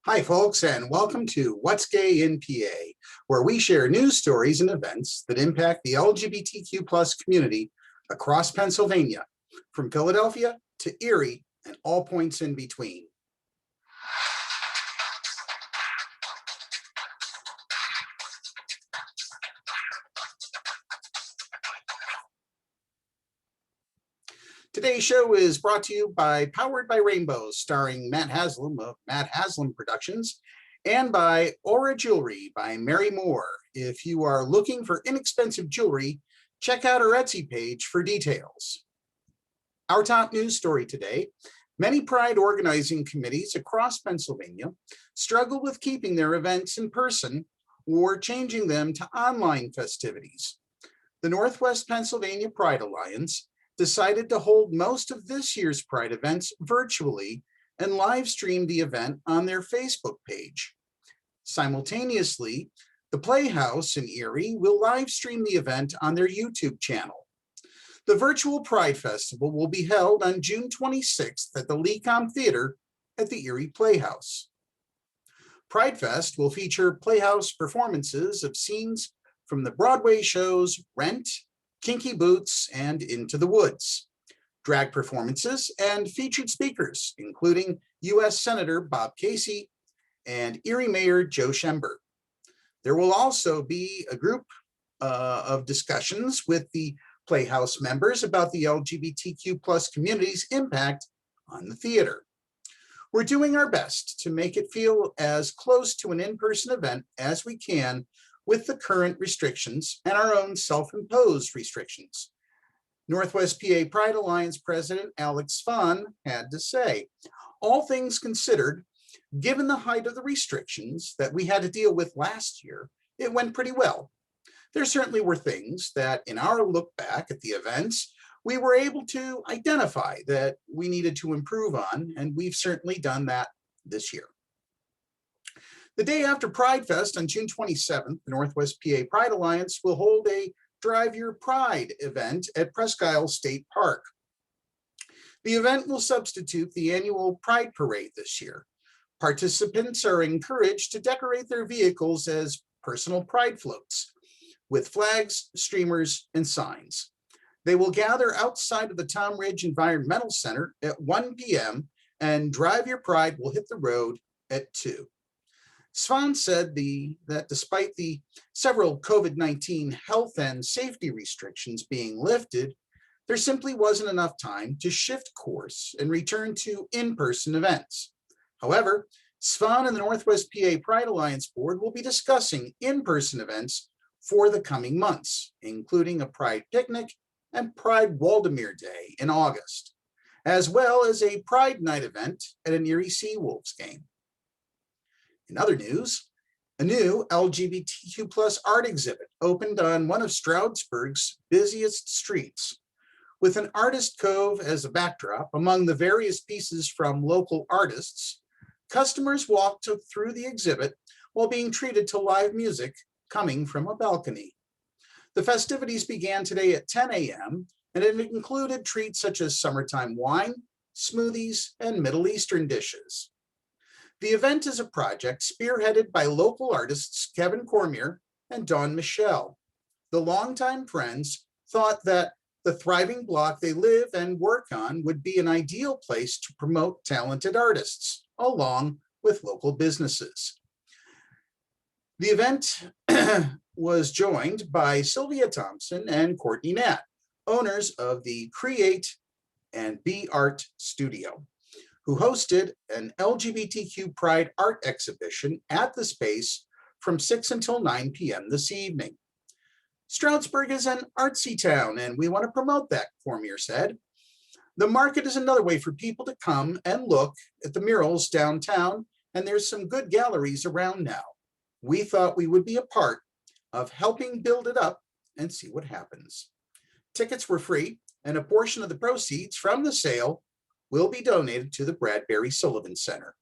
Hi, folks, and welcome to What's Gay in PA, where we share news stories and events that impact the LGBTQ plus community across Pennsylvania, from Philadelphia to Erie and all points in between. Today's show is brought to you by Powered by Rainbows, starring Matt Haslam of Matt Haslam Productions, and by Aura Jewelry by Mary Moore. If you are looking for inexpensive jewelry, check out our Etsy page for details. Our top news story today: many Pride organizing committees across Pennsylvania struggle with keeping their events in person or changing them to online festivities. The Northwest Pennsylvania Pride Alliance decided to hold most of this year's Pride events virtually and live stream the event on their Facebook page. Simultaneously, the Playhouse in Erie will live stream the event on their YouTube channel. The virtual Pride Festival will be held on June 26th at the Lecom Theater at the Erie Playhouse. PrideFest will feature Playhouse performances of scenes from the Broadway shows Rent, Kinky Boots, and Into the Woods, drag performances, and featured speakers, including U.S. Senator Bob Casey and Erie Mayor Joe Schember. There will also be a group of discussions with the Playhouse members about the LGBTQ plus community's impact on the theater. We're doing our best to make it feel as close to an in-person event as we can with the current restrictions and our own self-imposed restrictions, Northwest PA Pride Alliance President Alex Fahn had to say. All things considered, given the height of the restrictions that we had to deal with last year, it went pretty well. There certainly were things that, in our look back at the events, we were able to identify that we needed to improve on, and we've certainly done that this year. The day after PrideFest on June 27th, the Northwest PA Pride Alliance will hold a Drive Your Pride event at Presque Isle State Park. The event will substitute the annual Pride Parade this year. Participants are encouraged to decorate their vehicles as personal pride floats with flags, streamers, and signs. They will gather outside of the Tom Ridge Environmental Center at 1 p.m. and Drive Your Pride will hit the road at 2. Svan said that despite the several COVID-19 health and safety restrictions being lifted, there simply wasn't enough time to shift course and return to in-person events. However, Svan and the Northwest PA Pride Alliance Board will be discussing in-person events for the coming months, including a Pride picnic and Pride Waldemere Day in August, as well as a Pride Night event at an Erie Seawolves game. In other news, a new LGBTQ plus art exhibit opened on one of Stroudsburg's busiest streets. With an artist cove as a backdrop among the various pieces from local artists, customers walked through the exhibit while being treated to live music coming from a balcony. The festivities began today at 10 a.m. and it included treats such as summertime wine, smoothies, and Middle Eastern dishes. The event is a project spearheaded by local artists Kevin Cormier and Dawn Michelle. The longtime friends thought that the thriving block they live and work on would be an ideal place to promote talented artists, along with local businesses. The event was joined by Sylvia Thompson and Courtney Nat, owners of the Create and Be Art Studio, who hosted an LGBTQ Pride art exhibition at the space from 6 until 9 p.m. this evening. Stroudsburg is an artsy town, and we want to promote that, Cormier said. The market is another way for people to come and look at the murals downtown, and there's some good galleries around now. We thought we would be a part of helping build it up and see what happens. Tickets were free, and a portion of the proceeds from the sale will be donated to the Bradbury Sullivan Center.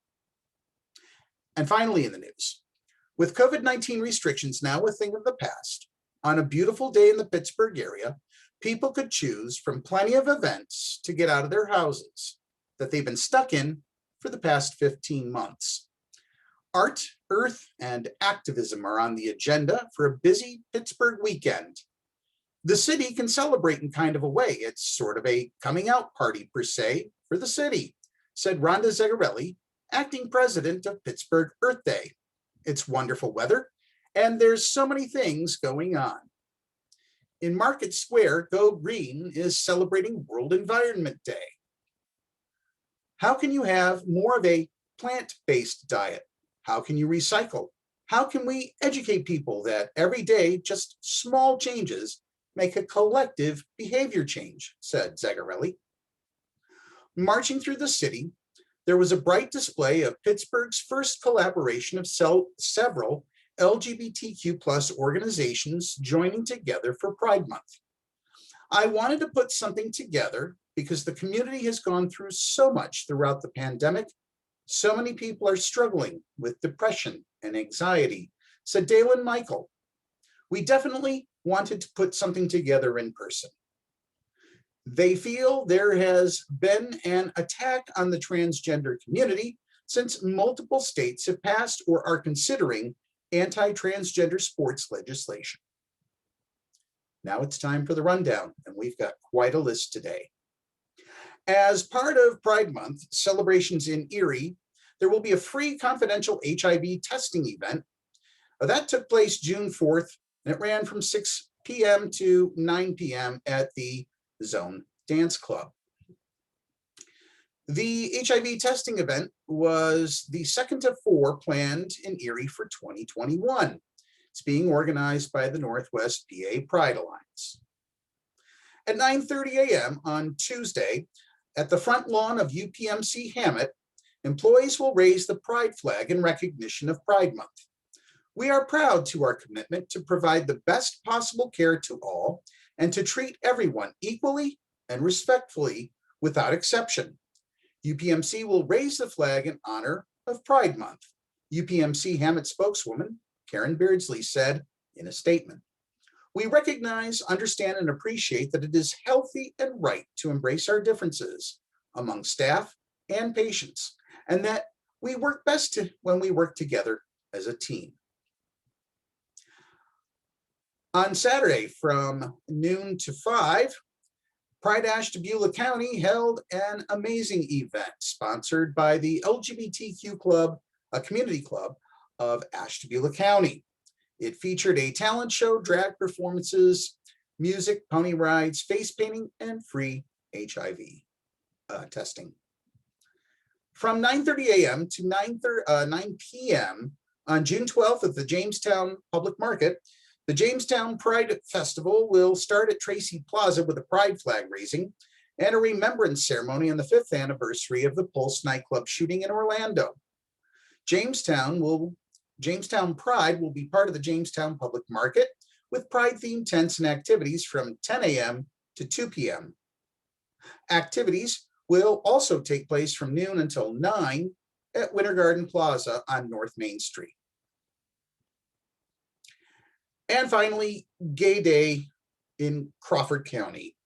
And finally in the news, with COVID-19 restrictions now a thing of the past, on a beautiful day in the Pittsburgh area, people could choose from plenty of events to get out of their houses that they've been stuck in for the past 15 months. Art, earth, and activism are on the agenda for a busy Pittsburgh weekend. The city can celebrate in kind of a way. It's sort of a coming out party per se for the city, said Rhonda Zegarelli, acting president of Pittsburgh Earth Day. It's wonderful weather, and there's so many things going on. In Market Square, Go Green is celebrating World Environment Day. How can you have more of a plant-based diet? How can you recycle? How can we educate people that every day just small changes make a collective behavior change, said Zegarelli. Marching through the city, there was a bright display of Pittsburgh's first collaboration of several LGBTQ+ organizations joining together for Pride Month. I wanted to put something together because the community has gone through so much throughout the pandemic. So many people are struggling with depression and anxiety, said Dalen Michael. We definitely wanted to put something together in person. They feel there has been an attack on the transgender community since multiple states have passed or are considering anti-transgender sports legislation. Now it's time for the rundown, and we've got quite a list today. As part of Pride Month celebrations in Erie, there will be a free confidential HIV testing event. That took place June 4th, and it ran from 6 p.m. to 9 p.m. at the Zone Dance Club. The HIV testing event was the second of 4 planned in Erie for 2021. It's being organized by the Northwest PA Pride Alliance. At 9:30 a.m. on Tuesday, at the front lawn of UPMC Hammett, employees will raise the Pride flag in recognition of Pride Month. We are proud to our commitment to provide the best possible care to all and to treat everyone equally and respectfully without exception. UPMC will raise the flag in honor of Pride Month, UPMC Hammett spokeswoman Karen Beardsley said in a statement. We recognize, understand, and appreciate that it is healthy and right to embrace our differences among staff and patients, and that we work best when we work together as a team. On Saturday from noon to 5, Pride Ashtabula County held an amazing event sponsored by the LGBTQ Club, a community club of Ashtabula County. It featured a talent show, drag performances, music, pony rides, face painting, and free HIV testing. From 9:30 a.m. to 9 p.m. on June 12th at the Jamestown Public Market, the Jamestown Pride Festival will start at Tracy Plaza with a pride flag raising and a remembrance ceremony on the 5th anniversary of the Pulse nightclub shooting in Orlando. Jamestown Pride will be part of the Jamestown Public Market with Pride-themed tents and activities from 10 a.m. to 2 p.m. Activities will also take place from noon until 9 at Winter Garden Plaza on North Main Street. And finally, Gay Day in Crawford County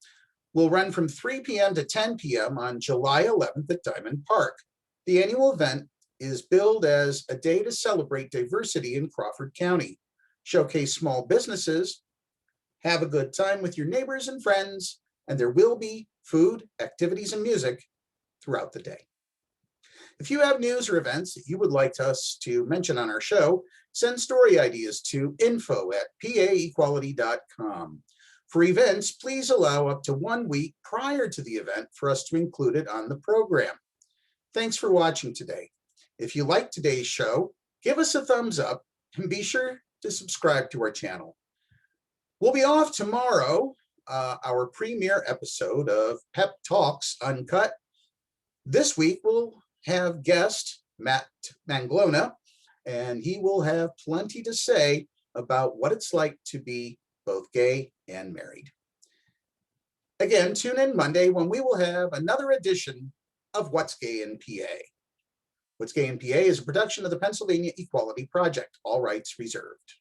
will run from 3 p.m. to 10 p.m. on July 11th at Diamond Park. The annual event is billed as a day to celebrate diversity in Crawford County, showcase small businesses, have a good time with your neighbors and friends, and there will be food, activities, and music throughout the day. If you have news or events that you would like us to mention on our show, send story ideas to info@paequality.com. For events, please allow up to 1 week prior to the event for us to include it on the program. Thanks for watching today. If you like today's show, give us a thumbs up and be sure to subscribe to our channel. We'll be off tomorrow, our premiere episode of Pep Talks Uncut. This week, we'll have guest Matt Manglona, and he will have plenty to say about what it's like to be both gay and married. Again, tune in Monday when we will have another edition of What's Gay in PA. What's Gay in PA is a production of the Pennsylvania Equality Project, all rights reserved.